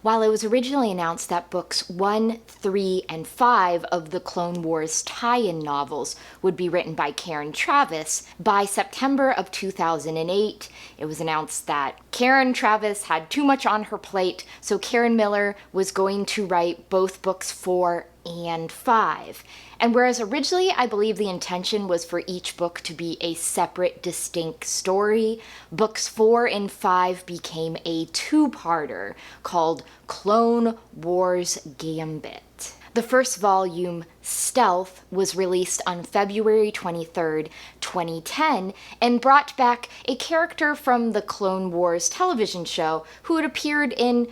While it was originally announced that books 1, 3, and 5 of the Clone Wars tie-in novels would be written by Karen Traviss, by September of 2008, it was announced that Karen Traviss had too much on her plate, so Karen Miller was going to write both books 4 and 5. And whereas originally I believe the intention was for each book to be a separate, distinct story, books 4 and 5 became a two-parter called Clone Wars Gambit. The first volume, Stealth, was released on February 23rd, 2010, and brought back a character from the Clone Wars television show who had appeared in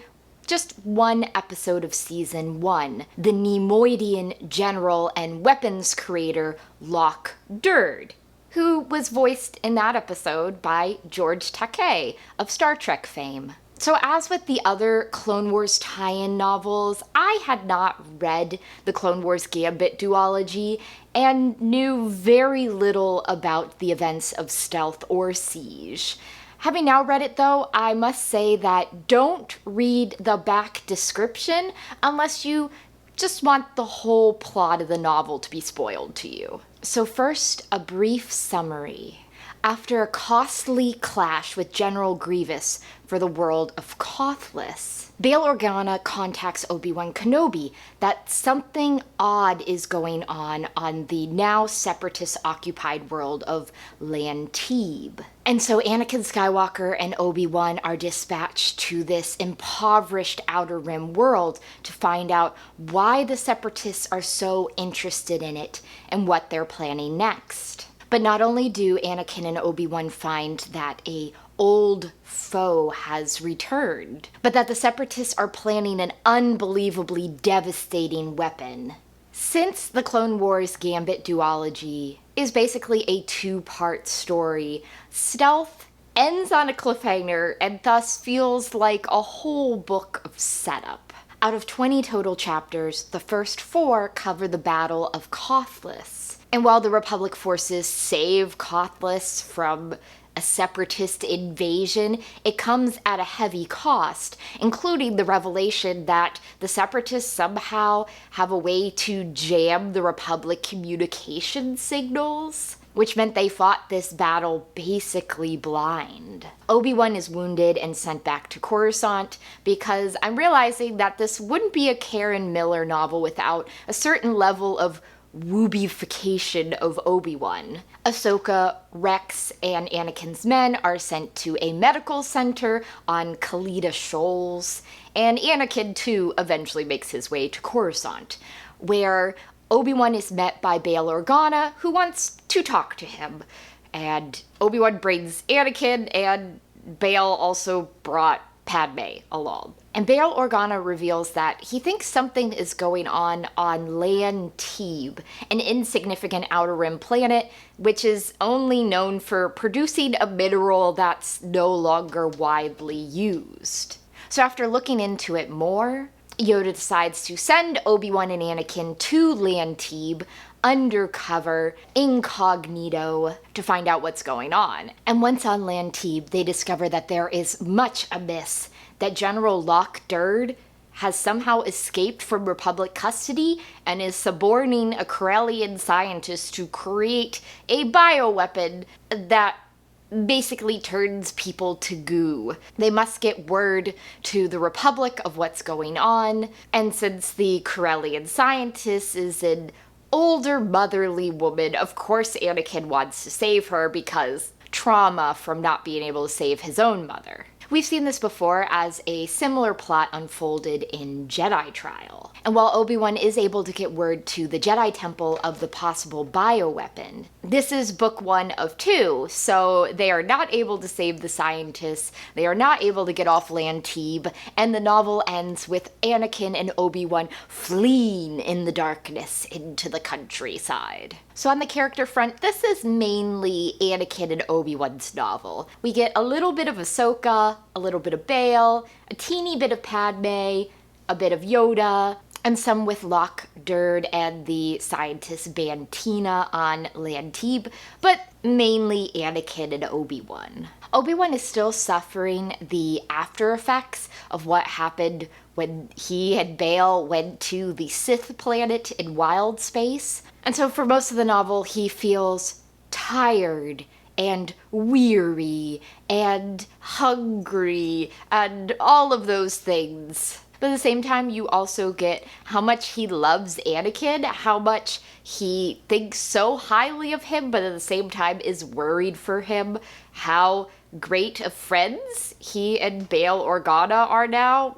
just one episode of season 1, the Neimoidian general and weapons creator Lok Durd, who was voiced in that episode by George Takei of Star Trek fame. So as with the other Clone Wars tie-in novels, I had not read the Clone Wars Gambit duology and knew very little about the events of Stealth or Siege. Having now read it though, I must say that don't read the back description unless you just want the whole plot of the novel to be spoiled to you. So first, a brief summary. After a costly clash with General Grievous for the world of Cothless, Bail Organa contacts Obi-Wan Kenobi that something odd is going on the now separatist-occupied world of Lantebe. And so Anakin Skywalker and Obi-Wan are dispatched to this impoverished Outer Rim world to find out why the separatists are so interested in it and what they're planning next. But not only do Anakin and Obi-Wan find that a old foe has returned, but that the Separatists are planning an unbelievably devastating weapon. Since the Clone Wars Gambit duology is basically a two-part story, Stealth ends on a cliffhanger and thus feels like a whole book of setup. Out of 20 total chapters, the first 4 cover the Battle of Cothless. And while the Republic forces save Cothless from a separatist invasion, it comes at a heavy cost, including the revelation that the separatists somehow have a way to jam the Republic communication signals, which meant they fought this battle basically blind. Obi-Wan is wounded and sent back to Coruscant because I'm realizing that this wouldn't be a Karen Miller novel without a certain level of woobification of Obi-Wan. Ahsoka, Rex, and Anakin's men are sent to a medical center on Khalida Shoals, and Anakin too eventually makes his way to Coruscant, where Obi-Wan is met by Bail Organa, who wants to talk to him. And Obi-Wan brings Anakin, and Bail also brought Padme along. And Bail Organa reveals that he thinks something is going on Lantebe, an insignificant Outer Rim planet, which is only known for producing a mineral that's no longer widely used. So after looking into it more, Yoda decides to send Obi-Wan and Anakin to Lantebe undercover, incognito, to find out what's going on. And once on Lantebe, they discover that there is much amiss, that General Lok Durd has somehow escaped from Republic custody and is suborning a Corellian scientist to create a bioweapon that basically turns people to goo. They must get word to the Republic of what's going on, and since the Corellian scientist is an older motherly woman, of course Anakin wants to save her because trauma from not being able to save his own mother. We've seen this before as a similar plot unfolded in Jedi Trial. And while Obi-Wan is able to get word to the Jedi Temple of the possible bioweapon, this is book 1 of 2, so they are not able to save the scientists, they are not able to get off Lantebe, and the novel ends with Anakin and Obi-Wan fleeing in the darkness into the countryside. So on the character front, this is mainly Anakin and Obi-Wan's novel. We get a little bit of Ahsoka, a little bit of Bail, a teeny bit of Padme, a bit of Yoda, and some with Lok Durd and the scientist Bant'eena on Lantebe, but mainly Anakin and Obi-Wan. Obi-Wan is still suffering the after effects of what happened when he and Bail went to the Sith planet in wild space. And so for most of the novel, he feels tired and weary and hungry and all of those things. But at the same time, you also get how much he loves Anakin, how much he thinks so highly of him, but at the same time is worried for him, how great of friends he and Bail Organa are now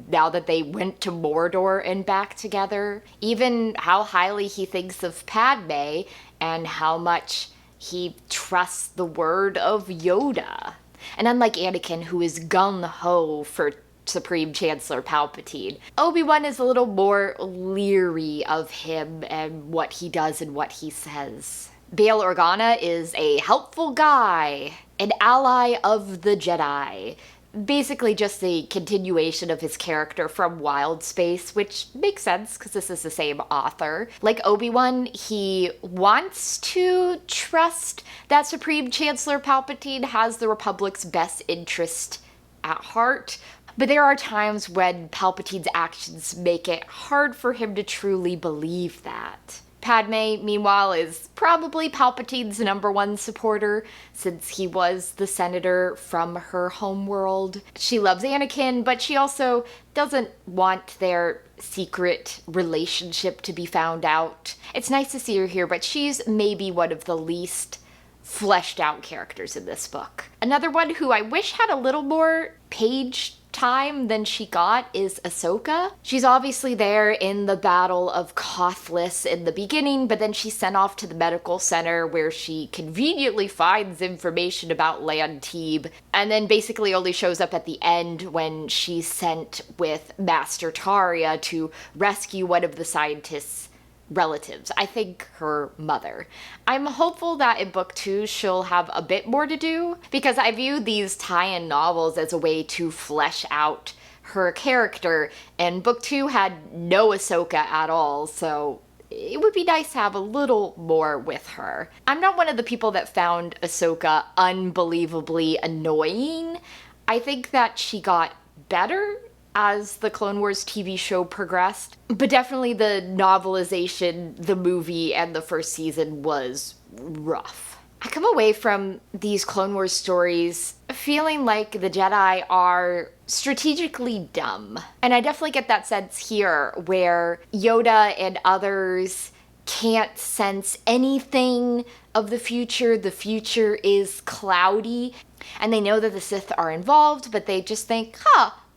that they went to Mordor and back together. Even how highly he thinks of Padme and how much he trusts the word of Yoda. And unlike Anakin, who is gung-ho for Supreme Chancellor Palpatine, Obi-Wan is a little more leery of him and what he does and what he says. Bail Organa is a helpful guy, an ally of the Jedi. Basically just a continuation of his character from Wild Space, which makes sense because this is the same author. Like Obi-Wan, he wants to trust that Supreme Chancellor Palpatine has the Republic's best interest at heart, but there are times when Palpatine's actions make it hard for him to truly believe that. Padme, meanwhile, is probably Palpatine's #1 supporter, since he was the senator from her homeworld. She loves Anakin, but she also doesn't want their secret relationship to be found out. It's nice to see her here, but she's maybe one of the least fleshed out characters in this book. Another one who I wish had a little more page time than she got is Ahsoka. She's obviously there in the Battle of Kothless in the beginning, but then she's sent off to the medical center where she conveniently finds information about Lan Teeb, and then basically only shows up at the end when she's sent with Master Taria to rescue one of the scientists' relatives, I think her mother. I'm hopeful that in book 2 she'll have a bit more to do, because I view these tie-in novels as a way to flesh out her character, and book 2 had no Ahsoka at all, so it would be nice to have a little more with her. I'm not one of the people that found Ahsoka unbelievably annoying. I think that she got better as the Clone Wars TV show progressed. But definitely the novelization, the movie, and the first season was rough. I come away from these Clone Wars stories feeling like the Jedi are strategically dumb. And I definitely get that sense here, where Yoda and others can't sense anything of the future. The future is cloudy. And they know that the Sith are involved, but they just think,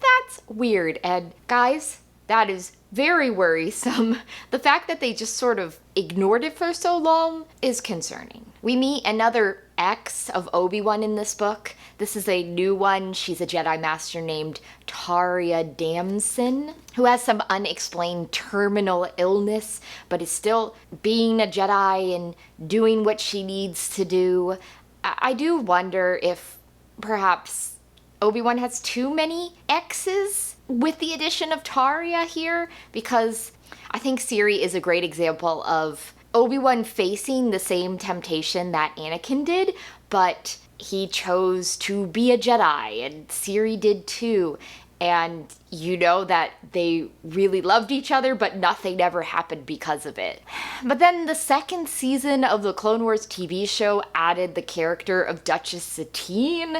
that's weird. And guys, that is very worrisome. The fact that they just sort of ignored it for so long is concerning. We meet another ex of Obi-Wan in this book. This is a new one. She's a Jedi Master named Taria Damsin, who has some unexplained terminal illness, but is still being a Jedi and doing what she needs to do. I do wonder if perhaps Obi-Wan has too many exes with the addition of Taria here, because I think Siri is a great example of Obi-Wan facing the same temptation that Anakin did, but he chose to be a Jedi, and Siri did too. And you know that they really loved each other, but nothing ever happened because of it. But then the second season of the Clone Wars TV show added the character of Duchess Satine,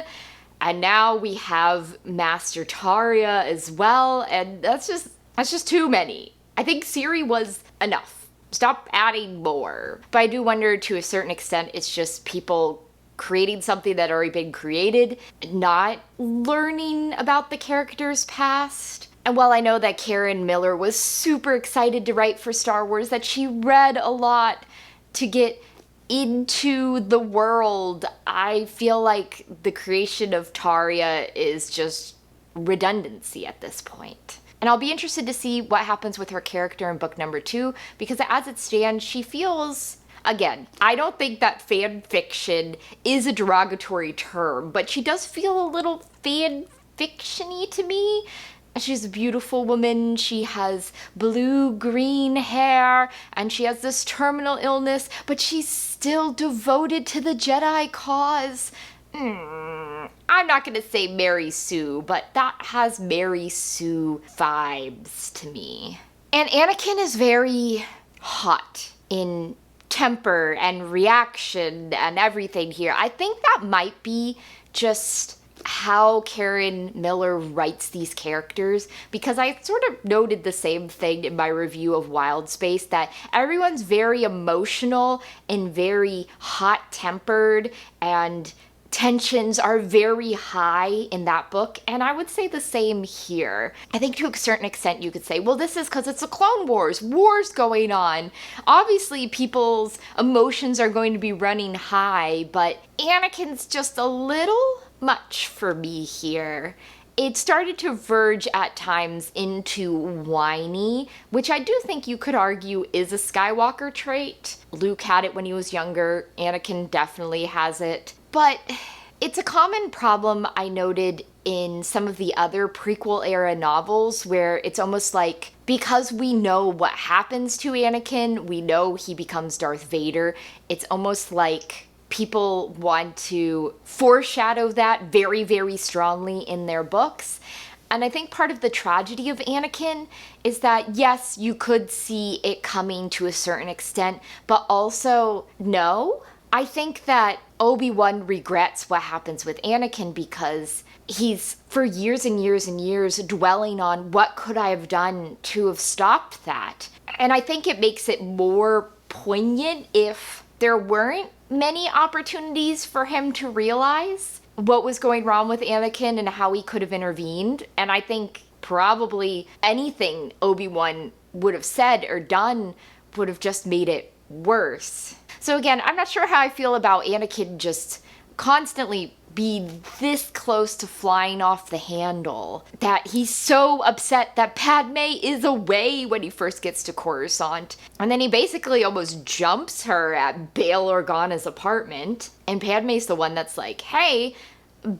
and now we have Master Taria as well, and that's just too many. I think Siri was enough. Stop adding more. But I do wonder, to a certain extent, it's just people creating something that already been created, not learning about the character's past. And while I know that Karen Miller was super excited to write for Star Wars, that she read a lot to get into the world, I feel like the creation of Taria is just redundancy at this point. And I'll be interested to see what happens with her character in book number 2, because as it stands, she feels, again, I don't think that fan fiction is a derogatory term, but she does feel a little fan fiction-y to me. She's a beautiful woman, she has blue-green hair, and she has this terminal illness, but she's still devoted to the Jedi cause. I'm not going to say Mary Sue, but that has Mary Sue vibes to me. And Anakin is very hot in temper and reaction and everything here. I think that might be just how Karen Miller writes these characters, because I sort of noted the same thing in my review of Wild Space, that everyone's very emotional and very hot-tempered, and tensions are very high in that book, and I would say the same here. I think to a certain extent you could say, well, this is because it's the Clone Wars, wars going on. Obviously people's emotions are going to be running high, but Anakin's just a little much for me here. It started to verge at times into whiny, which I do think you could argue is a Skywalker trait. Luke had it when he was younger, Anakin definitely has it. But it's a common problem I noted in some of the other prequel era novels, where it's almost like, because we know what happens to Anakin, we know he becomes Darth Vader, it's almost like people want to foreshadow that very, very strongly in their books. And I think part of the tragedy of Anakin is that, yes, you could see it coming to a certain extent, but also, no. I think that Obi-Wan regrets what happens with Anakin because he's, for years and years and years, dwelling on what could I have done to have stopped that. And I think it makes it more poignant if there weren't many opportunities for him to realize what was going wrong with Anakin and how he could have intervened. And I think probably anything Obi-Wan would have said or done would have just made it worse. So again, I'm not sure how I feel about Anakin just constantly be this close to flying off the handle, that he's so upset that Padme is away when he first gets to Coruscant, and then he basically almost jumps her at Bail Organa's apartment, and Padme's the one that's like, hey,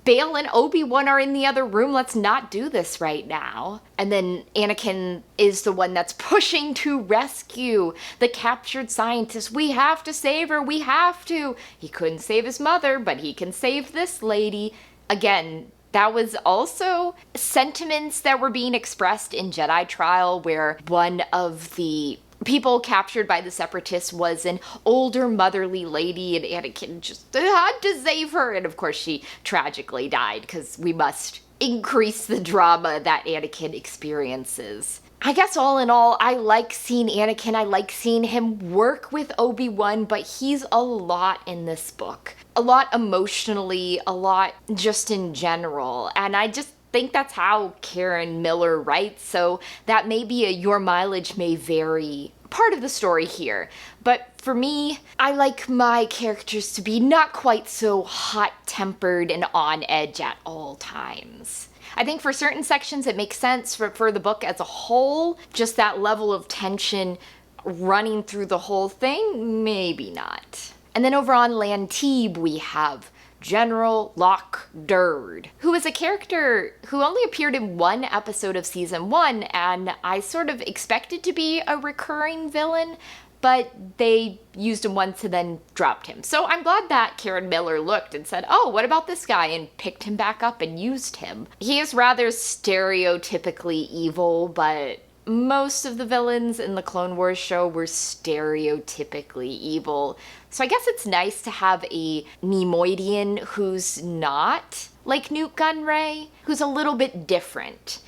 Bail and Obi-Wan are in the other room, let's not do this right now. And then Anakin is the one that's pushing to rescue the captured scientist. We have to save her, we have to. He couldn't save his mother, but he can save this lady. Again, that was also sentiments that were being expressed in Jedi Trial, where one of the people captured by the Separatists was an older motherly lady, and Anakin just had to save her. And of course she tragically died, because we must increase the drama that Anakin experiences. I guess all in all, I like seeing Anakin, I like seeing him work with Obi-Wan, but he's a lot in this book. A lot emotionally, a lot just in general, and I just think that's how Karen Miller writes, so that may be a your mileage may vary part of the story here. But for me, I like my characters to be not quite so hot-tempered and on edge at all times. I think for certain sections it makes sense, for the book as a whole, just that level of tension running through the whole thing, maybe not. And then over on Lantebe we have General Lok Durd, who is a character who only appeared in one episode of season 1, and I sort of expected to be a recurring villain, but they used him once and then dropped him. So I'm glad that Karen Miller looked and said, oh, what about this guy, and picked him back up and used him. He is rather stereotypically evil, but most of the villains in the Clone Wars show were stereotypically evil. So I guess it's nice to have a Neimoidian who's not like Newt Gunray, who's a little bit different.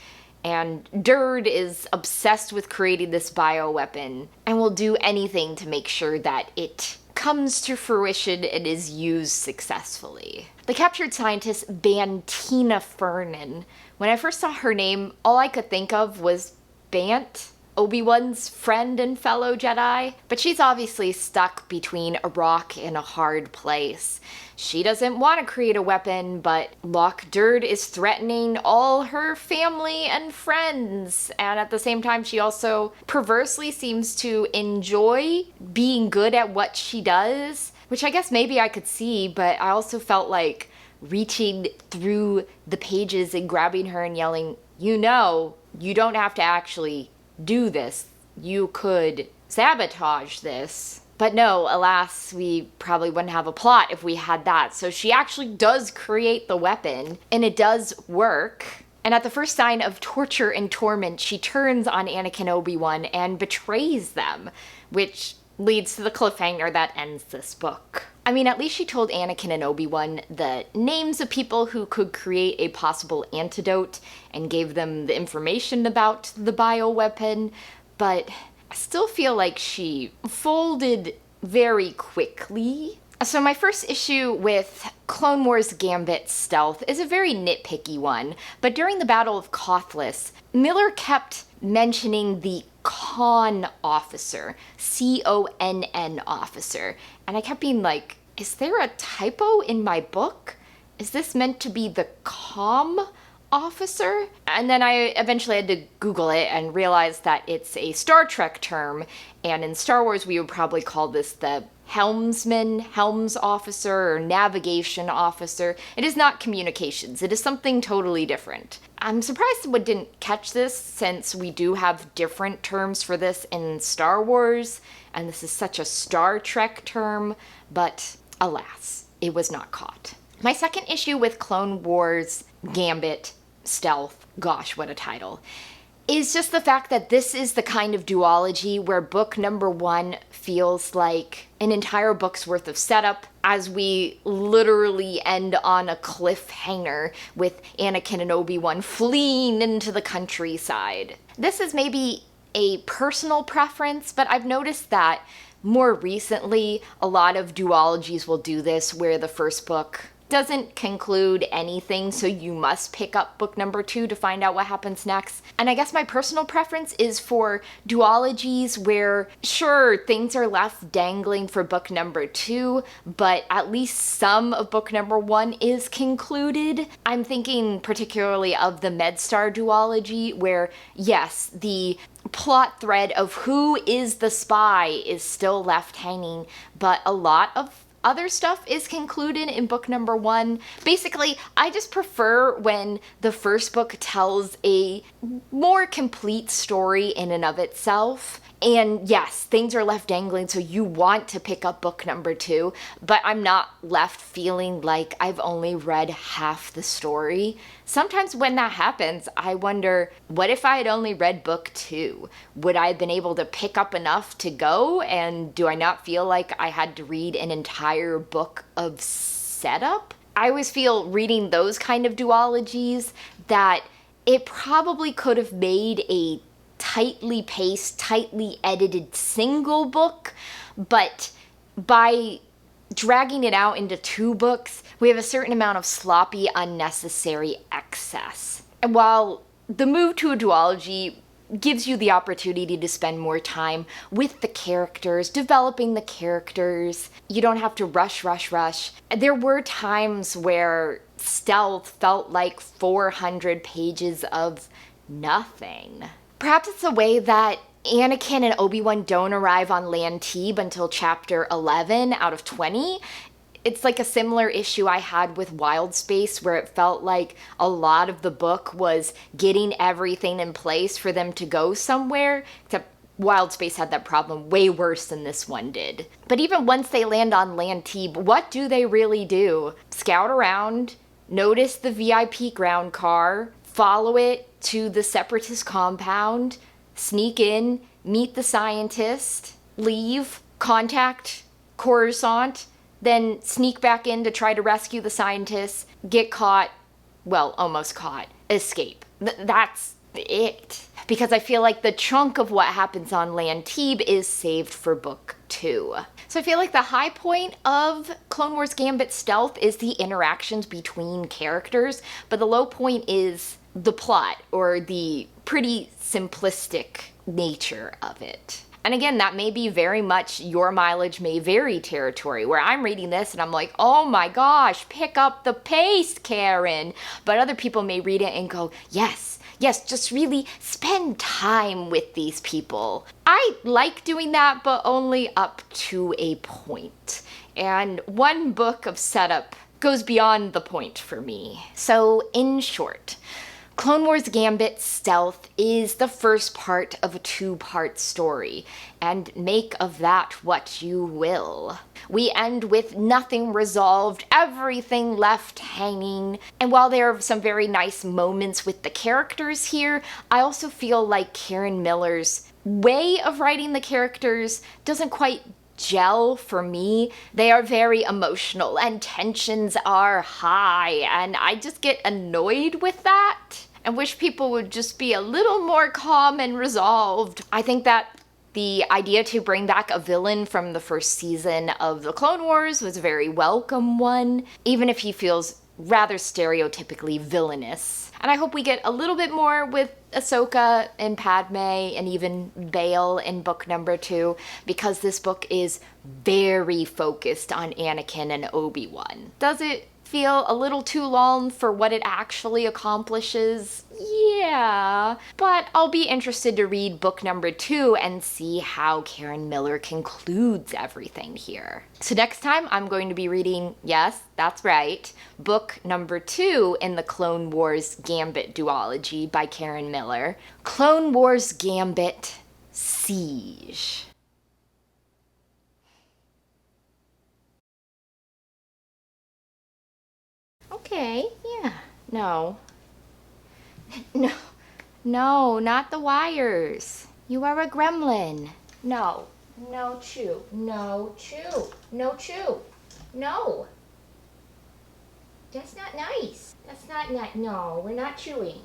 And Durd is obsessed with creating this bioweapon and will do anything to make sure that it comes to fruition and is used successfully. The captured scientist Bant'eena Fhernan. When I first saw her name, all I could think of was Bant, Obi-Wan's friend and fellow Jedi, but she's obviously stuck between a rock and a hard place. She doesn't want to create a weapon, but Lok Durd is threatening all her family and friends, and at the same time she also perversely seems to enjoy being good at what she does, which I guess maybe I could see, but I also felt like reaching through the pages and grabbing her and yelling, you know, you don't have to actually do this. You could sabotage this, But no, alas, we probably wouldn't have a plot if we had that. So she actually does create the weapon, and it does work. And at the first sign of torture and torment, she turns on Anakin and Obi-Wan and betrays them, which leads to the cliffhanger that ends this book. I mean, at least she told Anakin and Obi-Wan the names of people who could create a possible antidote and gave them the information about the bioweapon, but I still feel like she folded very quickly. So my first issue with Clone Wars Gambit Stealth is a very nitpicky one, but during the Battle of Cothless, Miller kept mentioning the Conn officer, C-O-N-N officer, and I kept being like, is there a typo in my book? Is this meant to be the comm officer? And then I eventually had to Google it and realized that it's a Star Trek term, and in Star Wars we would probably call this the helms officer, or navigation officer. It is not communications. It is something totally different. I'm surprised someone didn't catch this, since we do have different terms for this in Star Wars, and this is such a Star Trek term, but alas, it was not caught. My second issue with Clone Wars Gambit Stealth, gosh, what a title, is just the fact that this is the kind of duology where book number 1 feels like an entire book's worth of setup, as we literally end on a cliffhanger with Anakin and Obi-Wan fleeing into the countryside. This is maybe a personal preference, but I've noticed that more recently a lot of duologies will do this, where the first book doesn't conclude anything, so you must pick up book number 2 to find out what happens next. And I guess my personal preference is for duologies where, sure, things are left dangling for book number 2, but at least some of book number 1 is concluded. I'm thinking particularly of the MedStar duology, where, yes, the plot thread of who is the spy is still left hanging, but a lot of other stuff is concluded in book number 1. Basically, I just prefer when the first book tells a more complete story in and of itself. And yes, things are left dangling, so you want to pick up book number 2, but I'm not left feeling like I've only read half the story. Sometimes when that happens, I wonder, what if I had only read book 2? Would I have been able to pick up enough to go? And do I not feel like I had to read an entire book of setup? I always feel reading those kind of duologies that it probably could have made a tightly paced, tightly edited single book, but by dragging it out into 2 books, we have a certain amount of sloppy, unnecessary excess. And while the move to a duology gives you the opportunity to spend more time with the characters, developing the characters, you don't have to rush. There were times where Stealth felt like 400 pages of nothing. Perhaps it's the way that Anakin and Obi-Wan don't arrive on Lantebe until chapter 11 out of 20. It's like a similar issue I had with Wild Space, where it felt like a lot of the book was getting everything in place for them to go somewhere, except Wild Space had that problem way worse than this one did. But even once they land on Lantebe, what do they really do? Scout around, notice the VIP ground car, follow it to the Separatist compound, sneak in, meet the scientist, leave, contact Coruscant, then sneak back in to try to rescue the scientist, get caught, well, almost caught, escape. That's it. Because I feel like the chunk of what happens on Lantebe is saved for book 2. So I feel like the high point of Clone Wars Gambit Stealth is the interactions between characters, but the low point is the plot, or the pretty simplistic nature of it. And again, that may be very much your mileage may vary territory, where I'm reading this and I'm like, oh my gosh, pick up the pace, Karen. But other people may read it and go, yes, just really spend time with these people. I like doing that, but only up to a point. And one book of setup goes beyond the point for me. So in short, Clone Wars Gambit Stealth is the first part of a two-part story, and make of that what you will. We end with nothing resolved, everything left hanging, and while there are some very nice moments with the characters here, I also feel like Karen Miller's way of writing the characters doesn't quite gel for me. They are very emotional and tensions are high, and I just get annoyed with that and wish people would just be a little more calm and resolved. I think that the idea to bring back a villain from the first season of the Clone Wars was a very welcome one, even if he feels rather stereotypically villainous. And I hope we get a little bit more with Ahsoka and Padme and even Bail in book number 2, because this book is very focused on Anakin and Obi-Wan. Does it feel a little too long for what it actually accomplishes? Yeah, but I'll be interested to read book number 2 and see how Karen Miller concludes everything here. So next time I'm going to be reading, yes, that's right, book number 2 in the Clone Wars Gambit duology by Karen Miller, Clone Wars Gambit Siege. Okay, yeah. No. No. No, not the wires. You are a gremlin. No. No chew. No chew. No chew. No. That's not nice. That's not nice. No, we're not chewing.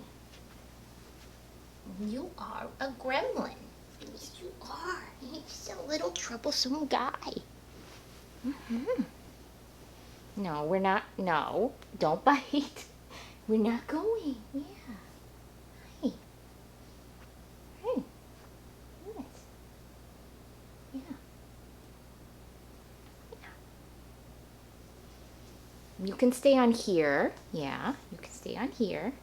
You are a gremlin. Yes, you are. You're just a little troublesome guy. Mm-hmm. No, we're not. No, don't bite. We're not going. Yeah. Hi. Hey. Yes. Yeah. Yeah. You can stay on here. Yeah, you can stay on here.